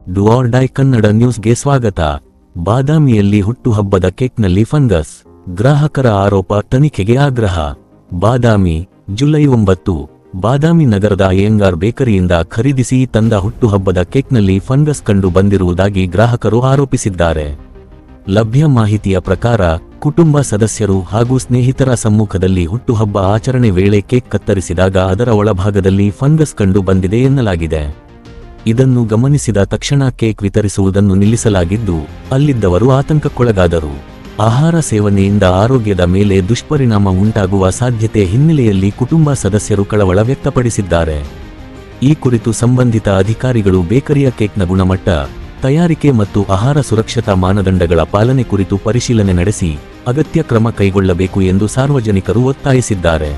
Do or die Kannada ನ್ಯೂಸ್ಗೆ ಸ್ವಾಗತ. ಬಾದಾಮಿಯಲ್ಲಿ ಹುಟ್ಟುಹಬ್ಬದ ಕೇಕ್ನಲ್ಲಿ ಫಂಗಸ್, ಗ್ರಾಹಕರ ಆರೋಪ ತನಿಖೆಗೆ ಆಗ್ರಹ. ಬಾದಾಮಿ, ಜುಲೈ 9. ಬಾದಾಮಿ ನಗರದ ಅಯ್ಯಂಗಾರ್ ಬೇಕರಿಯಿಂದ ಖರೀದಿಸಿ ತಂದ ಹುಟ್ಟುಹಬ್ಬದ ಕೇಕ್ನಲ್ಲಿ ಫಂಗಸ್ ಕಂಡು ಬಂದಿರುವುದಾಗಿ ಗ್ರಾಹಕರು ಆರೋಪಿಸಿದ್ದಾರೆ. ಲಭ್ಯ ಮಾಹಿತಿಯ ಪ್ರಕಾರ, ಕುಟುಂಬ ಸದಸ್ಯರು ಹಾಗೂ ಸ್ನೇಹಿತರ ಸಮ್ಮುಖದಲ್ಲಿ ಹುಟ್ಟುಹಬ್ಬ ಆಚರಣೆ ವೇಳೆ ಕೇಕ್ ಕತ್ತರಿಸಿದಾಗ ಅದರ ಒಳಭಾಗದಲ್ಲಿ ಫಂಗಸ್ ಕಂಡು ಬಂದಿದೆ ಎನ್ನಲಾಗಿದೆ. ಇದನ್ನು ಗಮನಿಸಿದ ತಕ್ಷಣ ಕೇಕ್ ವಿತರಿಸುವುದನ್ನು ನಿಲ್ಲಿಸಲಾಗಿದ್ದು, ಅಲ್ಲಿದ್ದವರು ಆತಂಕಕ್ಕೊಳಗಾದರು. ಆಹಾರ ಸೇವನೆಯಿಂದ ಆರೋಗ್ಯದ ಮೇಲೆ ದುಷ್ಪರಿಣಾಮ ಉಂಟಾಗುವ ಸಾಧ್ಯತೆ ಹಿನ್ನೆಲೆಯಲ್ಲಿ ಕುಟುಂಬ ಸದಸ್ಯರು ಕಳವಳ ವ್ಯಕ್ತಪಡಿಸಿದ್ದಾರೆ. ಈ ಕುರಿತು ಸಂಬಂಧಿತ ಅಧಿಕಾರಿಗಳು ಬೇಕರಿಯ ಕೇಕ್ನ ಗುಣಮಟ್ಟ, ತಯಾರಿಕೆ ಮತ್ತು ಆಹಾರ ಸುರಕ್ಷತಾ ಮಾನದಂಡಗಳ ಪಾಲನೆ ಕುರಿತು ಪರಿಶೀಲನೆ ನಡೆಸಿ ಅಗತ್ಯ ಕ್ರಮ ಕೈಗೊಳ್ಳಬೇಕು ಎಂದು ಸಾರ್ವಜನಿಕರು ಒತ್ತಾಯಿಸಿದ್ದಾರೆ.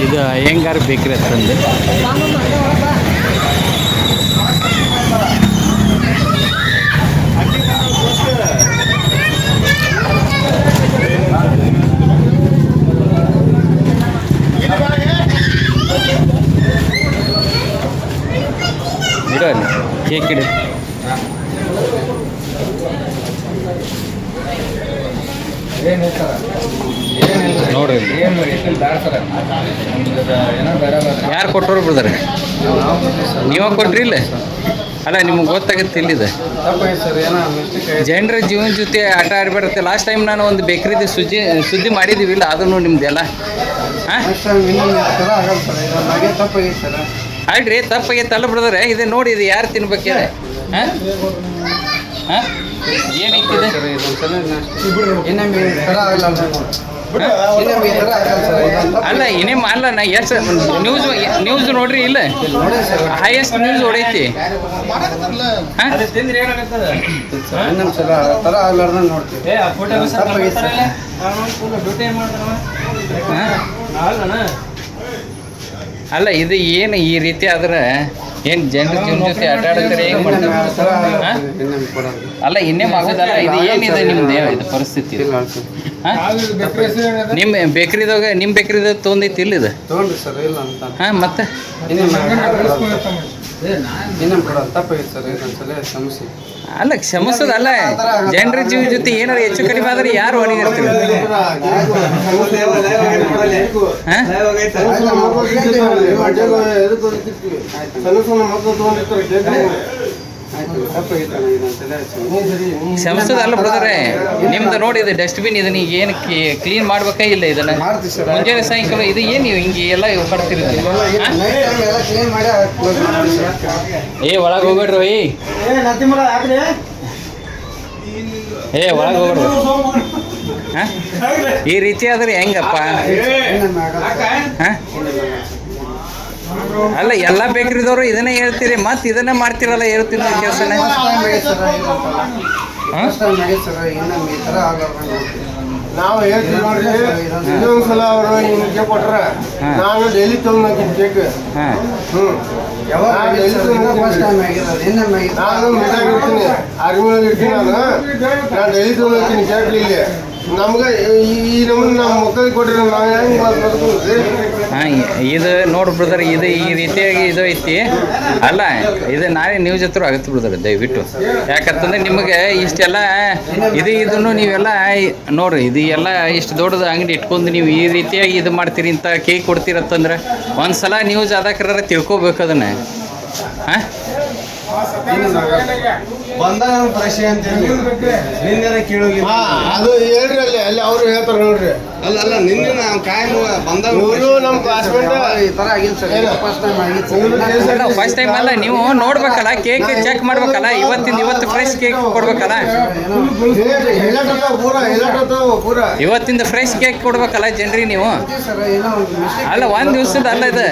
ಇದು ಅಯ್ಯಂಗಾರ್ ಬೇಕರಿ ಅಂತಂದು ಇಡಲಿ ಕೇಕ್ ಇಡಿ. ನೋಡ್ರಿ ಯಾರು ಕೊಟ್ಟರು ಬ್ರದರ್? ನೀವ ಕೊಟ್ರಿ ಇಲ್ಲ? ಅಲ್ಲ ನಿಮ್ಗೆ ಗೊತ್ತಾಗುತ್ತೆ ಇಲ್ಲಿದೆ ಜನರ ಜೀವನ ಜೊತೆ ಆಟ ಆಡ್ಬಿಡುತ್ತೆ. ಲಾಸ್ಟ್ ಟೈಮ್ ನಾನು ಒಂದು ಬೇಕ್ರಿದು ಸುದ್ದಿ ಮಾಡಿದ್ದೀವಿ ಇಲ್ಲ, ಅದನ್ನು ನಿಮ್ದೆಲ್ಲ ಹಾಂ ಅಲ್ರಿ ತಪ್ಪಾಗೈತೆ ಅಲ್ಲ ಬ್ರದರ್. ಇದು ನೋಡಿ, ಇದು ಯಾರು ತಿನ್ಬೇಕಿದೆ? ಹಾಂ ಹಾಂ ಏನೈತಿದೆ? ಅಲ್ಲ ಇನ್ನೇಮ್ ಅಲ್ಲ ನಾ ಎಷ್ಟು ನ್ಯೂಸ್ ನೋಡ್ರಿ ಇಲ್ಲ, ಹೈಯೆಸ್ಟ್ ನ್ಯೂಸ್ ಹೊಡೈತಿ. ಅಲ್ಲ ಇದು ಏನು ಈ ರೀತಿ ಆದ್ರೆ ಏನು ಜನರ ಜೀವನ ಜೊತೆ ಆಟ ಆಡಿದ್ರೆ ಹೆಂಗೆ ಮಾಡ್ತಾರೆ? ಅಲ್ಲ ಇನ್ನೇಮ್ ಆಗೋದಲ್ಲ. ಇದು ಏನಿದೆ ನಿಮ್ದು ಇದು ಪರಿಸ್ಥಿತಿ? ನಿಮ್ಮ ಬೇಕ್ರಿದಾಗ ತೊಗೊಂಡೈತಿ ಇಲ್ಲ ಇದು? ಹಾಂ ಮತ್ತೆ ಅಲ್ಲ ಕ್ಷಮಿಸೋದಲ್ಲ, ಜನರ ಜೀವ ಜೊತೆ ಏನಾರು ಹೆಚ್ಚು ಕಡಿಮೆ ಆದ್ರೆ ಯಾರು ಹೊಣೆಗಿರ್ತೀವಿ? ಕ್ಷಮಿಸೋದಲ್ಲ ಬ್ರದರೇ, ನಿಮ್ದು ನೋಡಿ ಇದು ಡಸ್ಟ್ಬಿನ್, ಇದನ್ನ ಈಗ ಏನು ಕ್ಲೀನ್ ಮಾಡ್ಬೇಕಾ ಇಲ್ಲ? ಇದನ್ನ ಮುಂಜಾನೆ ಸಾಯಂಕಾಲ ಇದು ಏನು ನೀವು ಹಿಂಗೆ ಎಲ್ಲ ಮಾಡ್ತೀರಿ? ಏ ಒಳಗೆ ಹೋಗ್ಬೇಡ್ರಿ, ಏ ಒಳಗೆ ಹೋಗ್ಬೇಡ್ರಿ. ಹಾಂ ಈ ರೀತಿ ಆದ್ರೆ ಹೆಂಗಪ್ಪ? ಹಾಂ ಅಲ್ಲ ಎಲ್ಲ ಬೇಕ್ರಿದವರು ಇದನ್ನೇ ಹೇಳ್ತೀರಿ, ಮತ್ತೆ ಇದನ್ನೇ ಮಾಡ್ತಿರಲ್ಲ ಹೇಳ್ತೀನಿ ಕೆಲಸನೇ. ನಾವು ಹೇಳ್ತೀವಿ ನೋಡ್ರಿ, ಇನ್ನೊಂದ್ಸಲ ಅವರು ನಿಮಗೆ ಕೊಟ್ರ ನಾನು ಡೈಲಿ ತೊಗೊಂಡ್ತೀನಿ ಕೇಕ್. ನಾನು ಮನೆಯಾಗ ಇರ್ತೀನಿ, ಆರ್ಮಿನಲ್ಲಿ ಇರ್ತೀನಿ. ನಾನು ಡೈಲಿ ತೊಗೊಂಡ್ತೀನಿ ಕೇಕ್. ಇಲ್ಲಿ ನಮ್ಗೆ ಈ ನಮ್ಮನ್ನ ನಮ್ಮ ಮಕ್ಕಳಿಗೆ ಕೊಟ್ರಿ, ನಾವು ಹೆಂಗೆ ಮಾಡ್ಬೇಕು? ಹಾಂ ಇದು ನೋಡಿ ಬ್ರದರ್, ಇದು ಈ ರೀತಿಯಾಗಿ ಇದು ಐತಿ ಅಲ್ಲ. ಇದು ನಾಳೆ ನ್ಯೂಸ್ ಹತ್ರ ಆಗುತ್ತೆ ಬ್ರದರ್ ದಯವಿಟ್ಟು. ಯಾಕಂತಂದ್ರೆ ನಿಮಗೆ ಇಷ್ಟೆಲ್ಲ ಇದನ್ನು ನೀವೆಲ್ಲ ನೋಡ್ರಿ, ಇದು ಎಲ್ಲ ಇಷ್ಟು ದೊಡ್ಡದು ಅಂಗಡಿ ಇಟ್ಕೊಂಡು ನೀವು ಈ ರೀತಿಯಾಗಿ ಇದು ಮಾಡ್ತೀರಿ, ಇಂಥ ಕೇಕ್ ಕೊಡ್ತೀರಂತಂದ್ರೆ ಒಂದ್ಸಲ ನ್ಯೂಸ್ ಆದಕ್ರ ತಿಳ್ಕೊಬೇಕು ಅದನ್ನು. ಹಾಂ ಬಂದಾಗ ಪ್ರಶ್ನೆ ಅಂತ ಕೇಳೋಗಿ ಅದು ಹೇಳ್ರಿ, ಅಲ್ಲಿ ಅವ್ರು ಹೇಳ್ತಾರೆ ನೋಡ್ರಿ. ಅಲ್ಲ ನಿನ್ನೆ ನಾವು ಕಾಯಂ ಬಂದಾಗ ನಮ್ಮ ಕ್ಲಾಸ್ಮೇಟ್ ಈ ಥರ ಆಗಿಲ್ಲ ಸರ್. ಫಸ್ಟ್ ಟೈಮ್ ಅಲ್ಲ, ನೀವು ನೋಡ್ಬೇಕಲ್ಲ, ಕೇಕ್ ಚೆಕ್ ಮಾಡ್ಬೇಕಲ್ಲ. ಇವತ್ತು ಫ್ರೆಶ್ ಕೇಕ್ ಕೊಡ್ಬೇಕಲ್ಲ, ಇವತ್ತಿಂದ ಫ್ರೆಶ್ ಕೇಕ್ ಕೊಡ್ಬೇಕಲ್ಲ ಜನರಿಗೆ ನೀವು. ಅಲ್ಲ ಒಂದು ದಿವಸದ ಅಲ್ಲ ಇದು,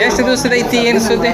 ಎಷ್ಟು ದಿವಸದ ಐತಿ ಏನು ಸುದ್ದಿ?